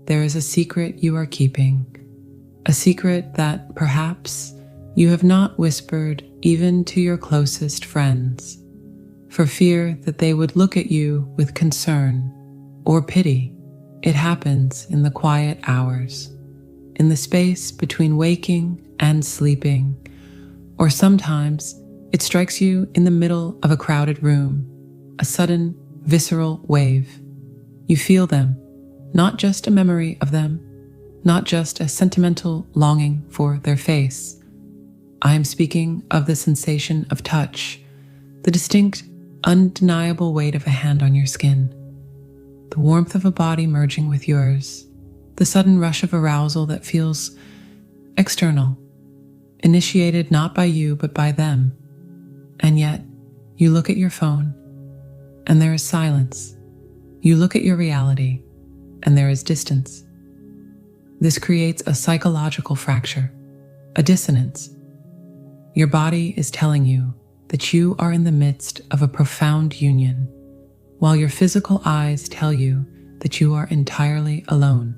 there is a secret you are keeping, a secret that perhaps you have not whispered even to your closest friends, for fear that they would look at you with concern or pity. It happens in the quiet hours, in the space between waking and sleeping, or sometimes it strikes you in the middle of a crowded room, a sudden visceral wave. You feel them, not just a memory of them, not just a sentimental longing for their face. I am speaking of the sensation of touch, the distinct, undeniable weight of a hand on your skin, the warmth of a body merging with yours, the sudden rush of arousal that feels external, initiated not by you but by them. And yet, you look at your phone, and there is silence. You look at your reality, and there is distance. This creates a psychological fracture, a dissonance. Your body is telling you that you are in the midst of a profound union, while your physical eyes tell you that you are entirely alone.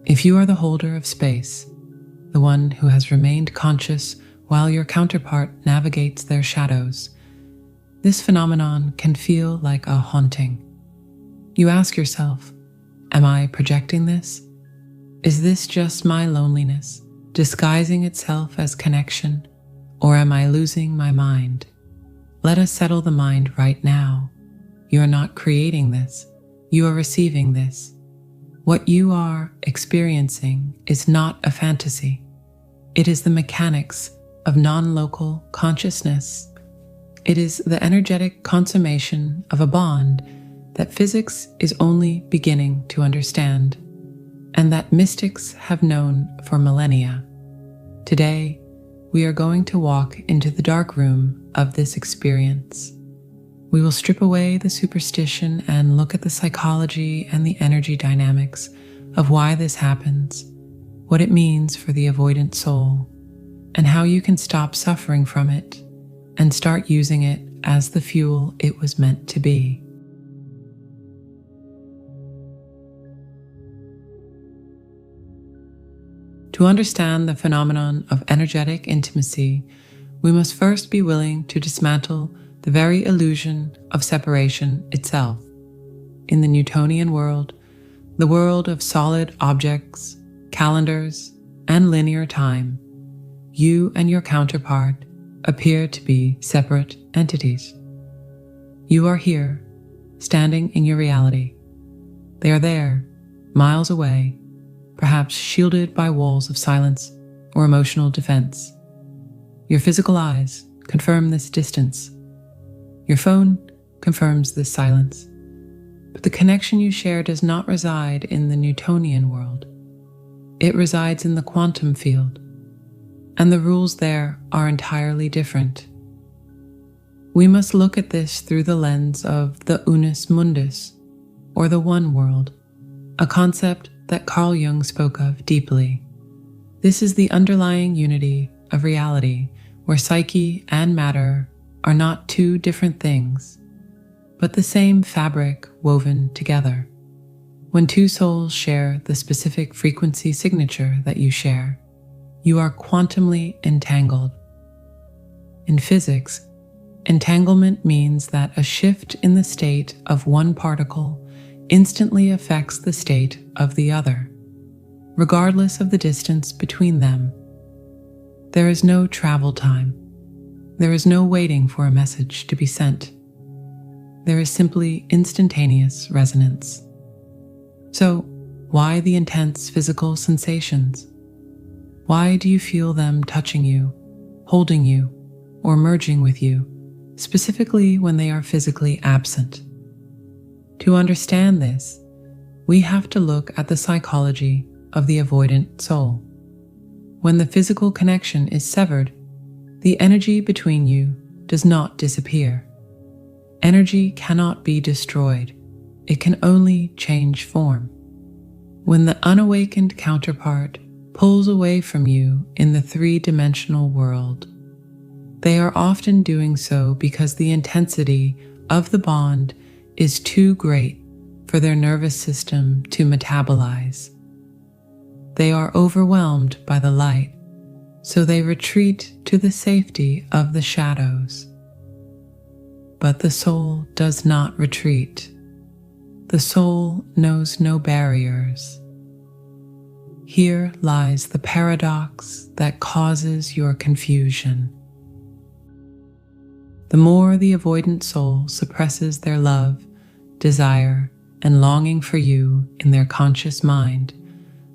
If you are the holder of space, the one who has remained conscious while your counterpart navigates their shadows, this phenomenon can feel like a haunting. You ask yourself, am I projecting this? Is this just my loneliness, disguising itself as connection, or am I losing my mind? Let us settle the mind right now. You are not creating this, you are receiving this. What you are experiencing is not a fantasy. It is the mechanics of non-local consciousness. It is the energetic consummation of a bond that physics is only beginning to understand, and that mystics have known for millennia. Today, we are going to walk into the dark room of this experience. We will strip away the superstition and look at the psychology and the energy dynamics of why this happens, what it means for the avoidant soul, and how you can stop suffering from it and start using it as the fuel it was meant to be. To understand the phenomenon of energetic intimacy, we must first be willing to dismantle the very illusion of separation itself. In the Newtonian world, the world of solid objects, calendars, and linear time, you and your counterpart appear to be separate entities. You are here, standing in your reality. They are there, miles away, perhaps shielded by walls of silence or emotional defense. Your physical eyes confirm this distance. Your phone confirms this silence. But the connection you share does not reside in the Newtonian world. It resides in the quantum field, and the rules there are entirely different. We must look at this through the lens of the unus mundus, or the one world, a concept that Carl Jung spoke of deeply. This is the underlying unity of reality, where psyche and matter are not two different things, but the same fabric woven together. When two souls share the specific frequency signature that you share, you are quantumly entangled. In physics, entanglement means that a shift in the state of one particle instantly affects the state of the other, regardless of the distance between them. There is no travel time. There is no waiting for a message to be sent. There is simply instantaneous resonance. So, why the intense physical sensations? Why do you feel them touching you, holding you, or merging with you, specifically when they are physically absent? To understand this, we have to look at the psychology of the avoidant soul. When the physical connection is severed, the energy between you does not disappear. Energy cannot be destroyed. It can only change form. When the unawakened counterpart pulls away from you in the three-dimensional world, they are often doing so because the intensity of the bond is too great for their nervous system to metabolize. They are overwhelmed by the light, so they retreat to the safety of the shadows. But the soul does not retreat. The soul knows no barriers. Here lies the paradox that causes your confusion. The more the avoidant soul suppresses their love, desire, and longing for you in their conscious mind,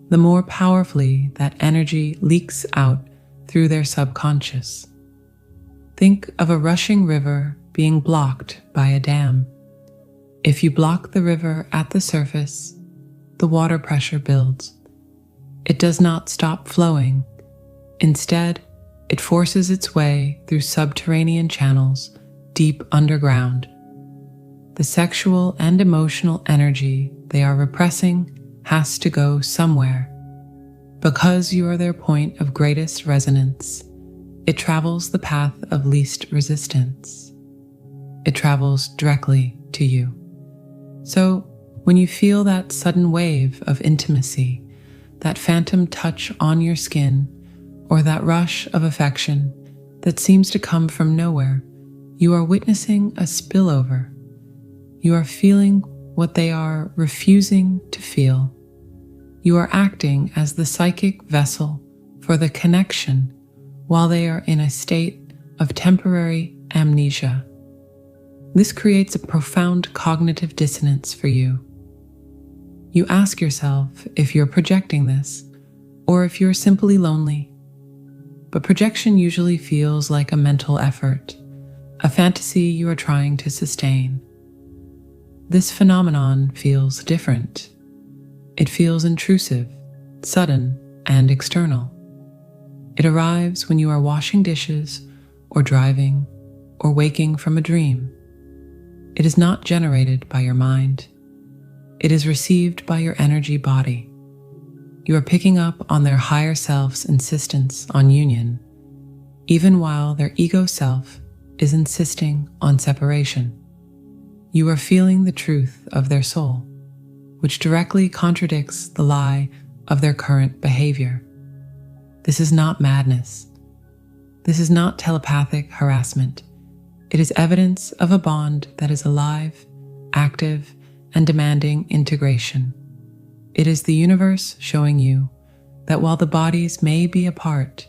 the more powerfully that energy leaks out through their subconscious. Think of a rushing river being blocked by a dam. If you block the river at the surface, the water pressure builds. It does not stop flowing. Instead, it forces its way through subterranean channels deep underground. The sexual and emotional energy they are repressing has to go somewhere. Because you are their point of greatest resonance, it travels the path of least resistance. It travels directly to you. So, when you feel that sudden wave of intimacy, that phantom touch on your skin, or that rush of affection that seems to come from nowhere, you are witnessing a spillover. You are feeling what they are refusing to feel. You are acting as the psychic vessel for the connection while they are in a state of temporary amnesia. This creates a profound cognitive dissonance for you. You ask yourself if you're projecting this or if you're simply lonely. But projection usually feels like a mental effort, a fantasy you are trying to sustain. This phenomenon feels different. It feels intrusive, sudden, and external. It arrives when you are washing dishes, or driving, or waking from a dream. It is not generated by your mind. It is received by your energy body. You are picking up on their higher self's insistence on union, even while their ego self is insisting on separation. You are feeling the truth of their soul, which directly contradicts the lie of their current behavior. This is not madness. This is not telepathic harassment. It is evidence of a bond that is alive, active, and demanding integration. It is the universe showing you that while the bodies may be apart,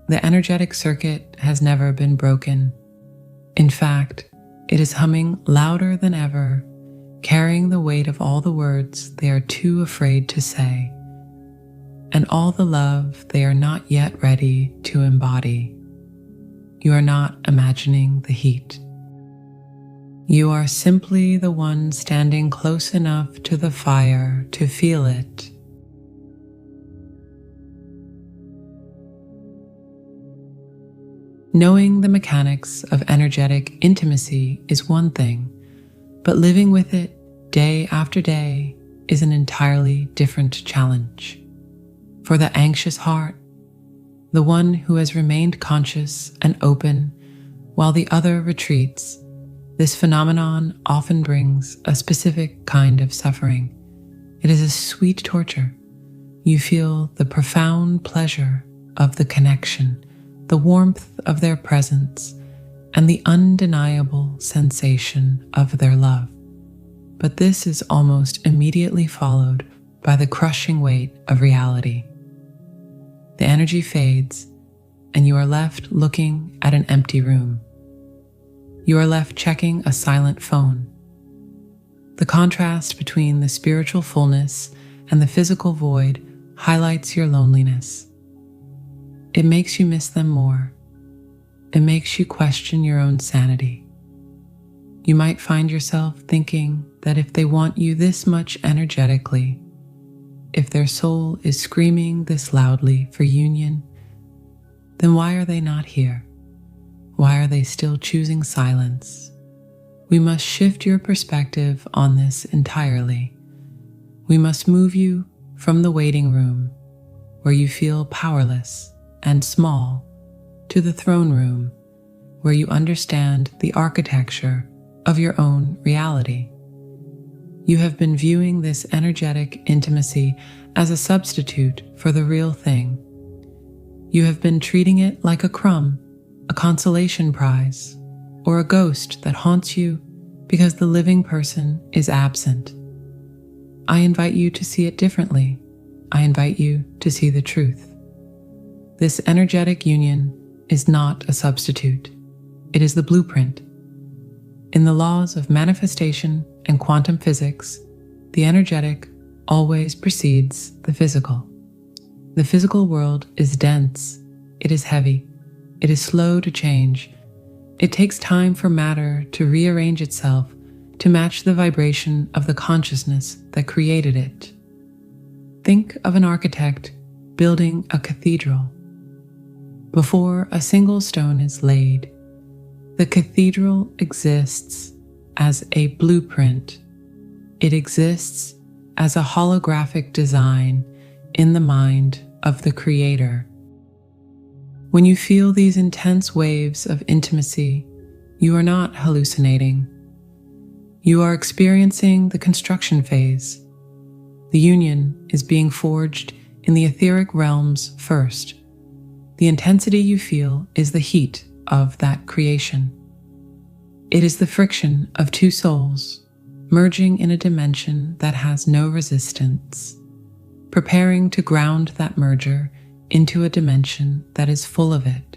the energetic circuit has never been broken. In fact, it is humming louder than ever, carrying the weight of all the words they are too afraid to say, and all the love they are not yet ready to embody. You are not imagining the heat. You are simply the one standing close enough to the fire to feel it. Knowing the mechanics of energetic intimacy is one thing, but living with it day after day is an entirely different challenge. For the anxious heart, the one who has remained conscious and open while the other retreats, this phenomenon often brings a specific kind of suffering. It is a sweet torture. You feel the profound pleasure of the connection, the warmth of their presence, and the undeniable sensation of their love. But this is almost immediately followed by the crushing weight of reality. The energy fades, and you are left looking at an empty room. You are left checking a silent phone. The contrast between the spiritual fullness and the physical void highlights your loneliness. It makes you miss them more. It makes you question your own sanity. You might find yourself thinking that if they want you this much energetically, if their soul is screaming this loudly for union, then why are they not here? Why are they still choosing silence? We must shift your perspective on this entirely. We must move you from the waiting room, where you feel powerless and small, to the throne room, where you understand the architecture of your own reality. You have been viewing this energetic intimacy as a substitute for the real thing. You have been treating it like a crumb, a consolation prize, or a ghost that haunts you because the living person is absent. I invite you to see it differently. I invite you to see the truth. This energetic union is not a substitute. It is the blueprint. In the laws of manifestation and quantum physics, the energetic always precedes the physical. The physical world is dense, it is heavy, it is slow to change. It takes time for matter to rearrange itself to match the vibration of the consciousness that created it. Think of an architect building a cathedral. Before a single stone is laid, the cathedral exists as a blueprint. It exists as a holographic design in the mind of the Creator. When you feel these intense waves of intimacy, you are not hallucinating. You are experiencing the construction phase. The union is being forged in the etheric realms first. The intensity you feel is the heat of that creation. It is the friction of two souls merging in a dimension that has no resistance, preparing to ground that merger into a dimension that is full of it.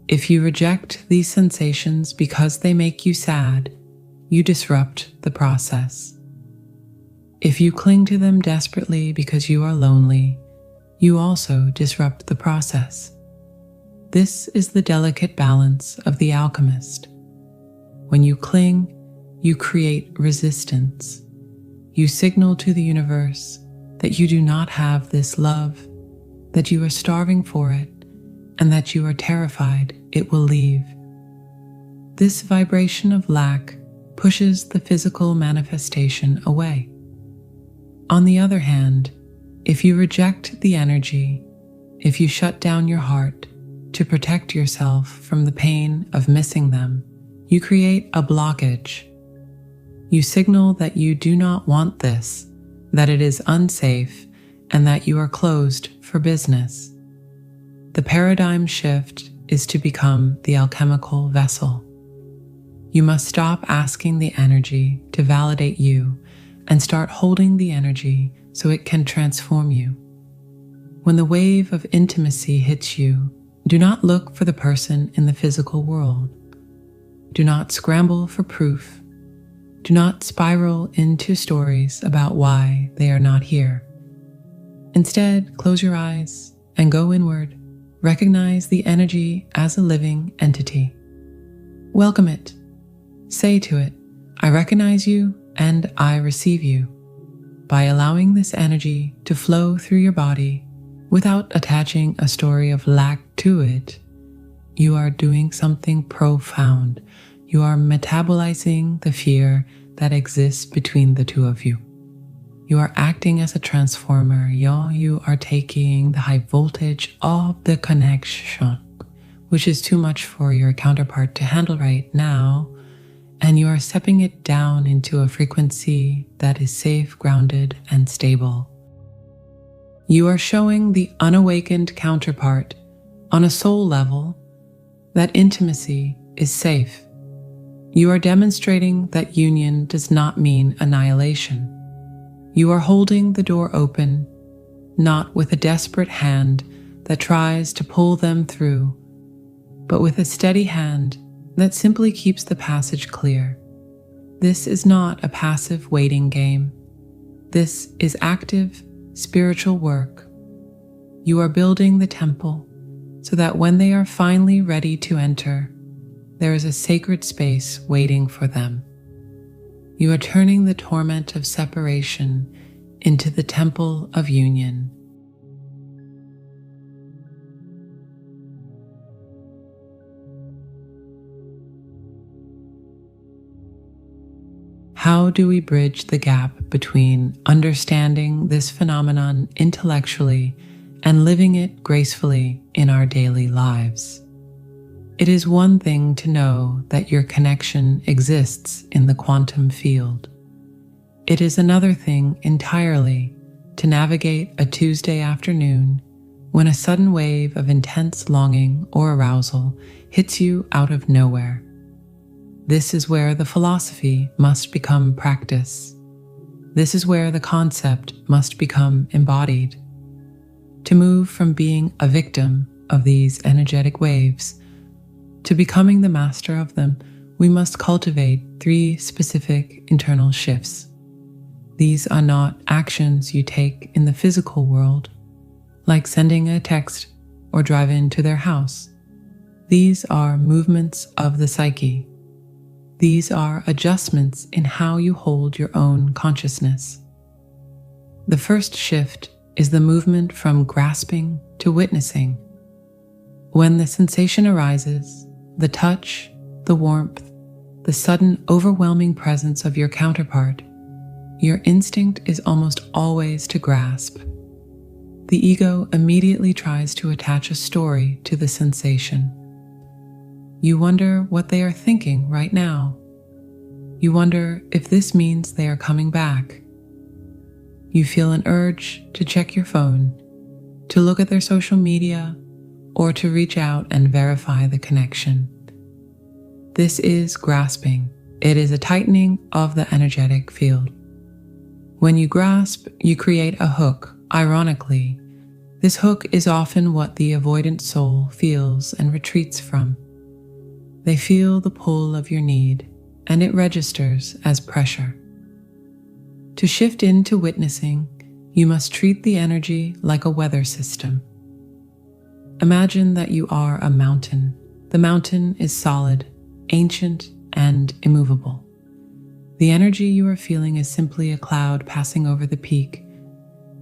If you reject these sensations because they make you sad, you disrupt the process. If you cling to them desperately because you are lonely, you also disrupt the process. This is the delicate balance of the alchemist. When you cling, you create resistance. You signal to the universe that you do not have this love, that you are starving for it, and that you are terrified it will leave. This vibration of lack pushes the physical manifestation away. On the other hand, if you reject the energy, if you shut down your heart to protect yourself from the pain of missing them, you create a blockage. You signal that you do not want this, that it is unsafe, and that you are closed for business. The paradigm shift is to become the alchemical vessel. You must stop asking the energy to validate you and start holding the energy so it can transform you. When the wave of intimacy hits you, do not look for the person in the physical world. Do not scramble for proof. Do not spiral into stories about why they are not here. Instead, close your eyes and go inward. Recognize the energy as a living entity. Welcome it. Say to it, I recognize you and I receive you. By allowing this energy to flow through your body without attaching a story of lack to it, you are doing something profound. You are metabolizing the fear that exists between the two of you. You are acting as a transformer. You are taking the high voltage of the connection, which is too much for your counterpart to handle right now, and you are stepping it down into a frequency that is safe, grounded, and stable. You are showing the unawakened counterpart on a soul level that intimacy is safe. You are demonstrating that union does not mean annihilation. You are holding the door open, not with a desperate hand that tries to pull them through, but with a steady hand that simply keeps the passage clear. This is not a passive waiting game. This is active spiritual work. You are building the temple so that when they are finally ready to enter, there is a sacred space waiting for them. You are turning the torment of separation into the temple of union. How do we bridge the gap between understanding this phenomenon intellectually and living it gracefully in our daily lives? It is one thing to know that your connection exists in the quantum field. It is another thing entirely to navigate a Tuesday afternoon when a sudden wave of intense longing or arousal hits you out of nowhere. This is where the philosophy must become practice. This is where the concept must become embodied. To move from being a victim of these energetic waves to becoming the master of them, we must cultivate 3 specific internal shifts. These are not actions you take in the physical world, like sending a text or driving to their house. These are movements of the psyche. These are adjustments in how you hold your own consciousness. The first shift is the movement from grasping to witnessing. When the sensation arises, the touch, the warmth, the sudden overwhelming presence of your counterpart, your instinct is almost always to grasp. The ego immediately tries to attach a story to the sensation. You wonder what they are thinking right now. You wonder if this means they are coming back. You feel an urge to check your phone, to look at their social media, or to reach out and verify the connection. This is grasping. It is a tightening of the energetic field. When you grasp, you create a hook. Ironically, this hook is often what the avoidant soul feels and retreats from. They feel the pull of your need, and it registers as pressure. To shift into witnessing, you must treat the energy like a weather system. Imagine that you are a mountain. The mountain is solid, ancient, and immovable. The energy you are feeling is simply a cloud passing over the peak.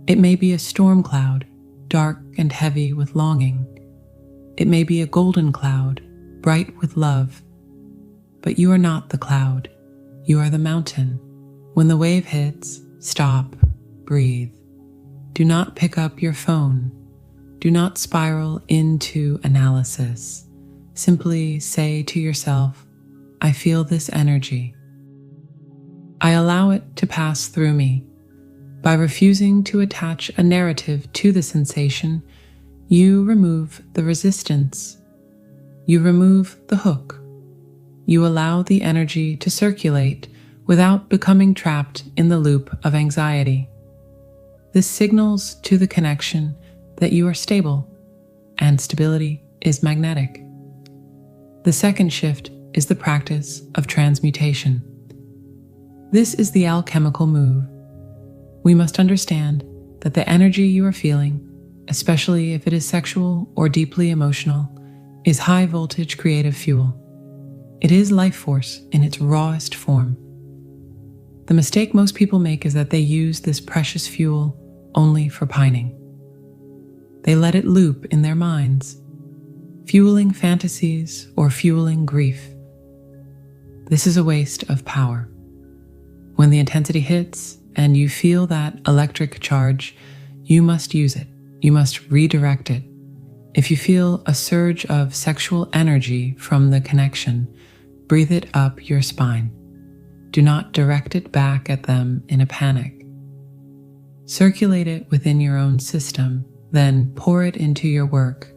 It may be a storm cloud, dark and heavy with longing. It may be a golden cloud, bright with love. But you are not the cloud. You are the mountain. When the wave hits, stop, breathe. Do not pick up your phone. Do not spiral into analysis. Simply say to yourself, I feel this energy. I allow it to pass through me. By refusing to attach a narrative to the sensation, you remove the resistance. You remove the hook. You allow the energy to circulate without becoming trapped in the loop of anxiety. This signals to the connection that you are stable, and stability is magnetic. The second shift is the practice of transmutation. This is the alchemical move. We must understand that the energy you are feeling, especially if it is sexual or deeply emotional, is high voltage creative fuel. It is life force in its rawest form. The mistake most people make is that they use this precious fuel only for pining. They let it loop in their minds, fueling fantasies or fueling grief. This is a waste of power. When the intensity hits and you feel that electric charge, you must use it. You must redirect it. If you feel a surge of sexual energy from the connection, breathe it up your spine. Do not direct it back at them in a panic. Circulate it within your own system, then pour it into your work.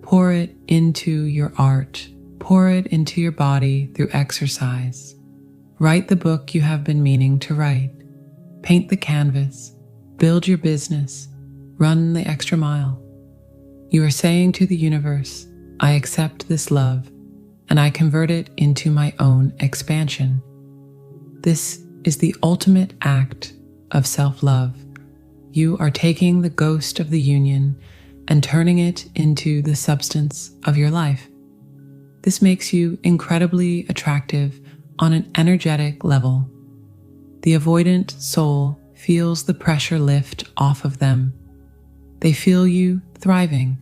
Pour it into your art. Pour it into your body through exercise. Write the book you have been meaning to write. Paint the canvas. Build your business. Run the extra mile. You are saying to the universe, I accept this love, and I convert it into my own expansion. This is the ultimate act of self-love. You are taking the ghost of the union and turning it into the substance of your life. This makes you incredibly attractive on an energetic level. The avoidant soul feels the pressure lift off of them. They feel you thriving.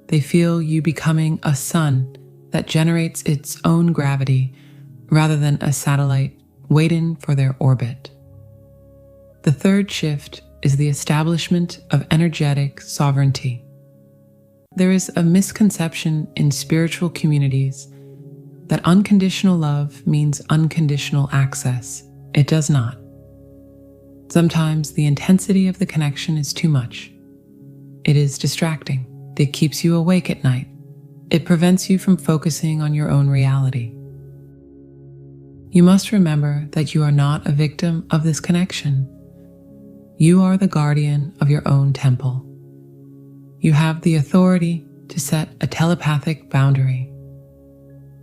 They feel you becoming a sun that generates its own gravity rather than a satellite waiting for their orbit. The third shift is the establishment of energetic sovereignty. There is a misconception in spiritual communities that unconditional love means unconditional access, It does not. Sometimes the intensity of the connection is too much. It is distracting. It keeps you awake at night. It prevents you from focusing on your own reality. You must remember that you are not a victim of this connection. You are the guardian of your own temple. You have the authority to set a telepathic boundary.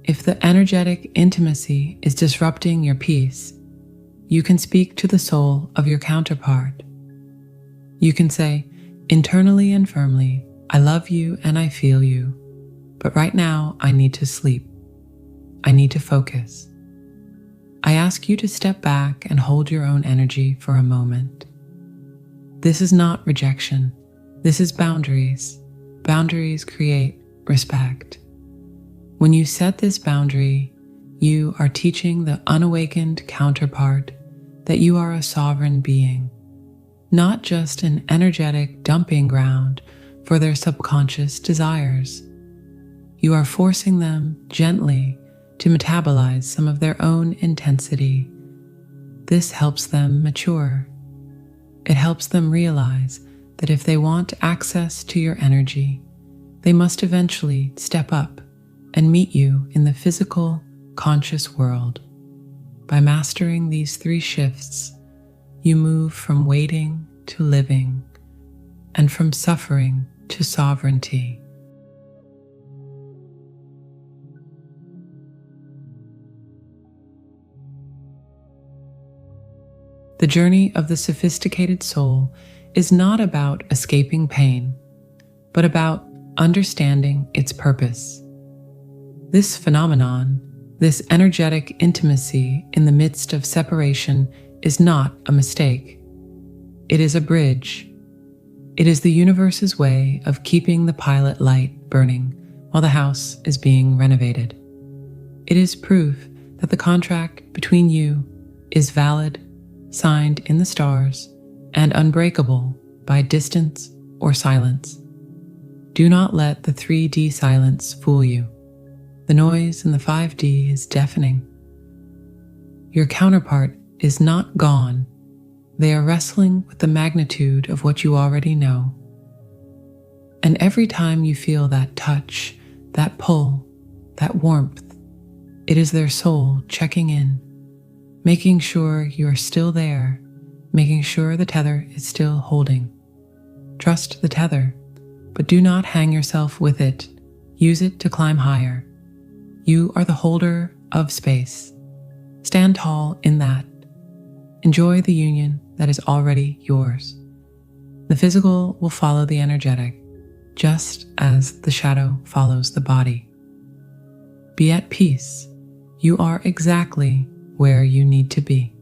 If the energetic intimacy is disrupting your peace, you can speak to the soul of your counterpart. You can say, internally and firmly, I love you and I feel you, but right now I need to sleep. I need to focus. I ask you to step back and hold your own energy for a moment. This is not rejection. This is boundaries. Boundaries create respect. When you set this boundary, you are teaching the unawakened counterpart that you are a sovereign being, not just an energetic dumping ground for their subconscious desires. You are forcing them gently to metabolize some of their own intensity. This helps them mature. It helps them realize that if they want access to your energy, they must eventually step up and meet you in the physical, conscious world. By mastering these 3 shifts, you move from waiting to living and from suffering to sovereignty. The journey of the sophisticated soul is not about escaping pain, but about understanding its purpose. This phenomenon, this energetic intimacy in the midst of separation, is not a mistake. It is a bridge. It is the universe's way of keeping the pilot light burning while the house is being renovated. It is proof that the contract between you is valid, signed in the stars, and unbreakable by distance or silence. Do not let the 3D silence fool you. The noise in the 5D is deafening. Your counterpart is not gone. They are wrestling with the magnitude of what you already know. And every time you feel that touch, that pull, that warmth, it is their soul checking in, making sure you are still there, making sure the tether is still holding. Trust the tether, but do not hang yourself with it. Use it to climb higher. You are the holder of space. Stand tall in that. Enjoy the union that is already yours. The physical will follow the energetic, just as the shadow follows the body. Be at peace. You are exactly where you need to be.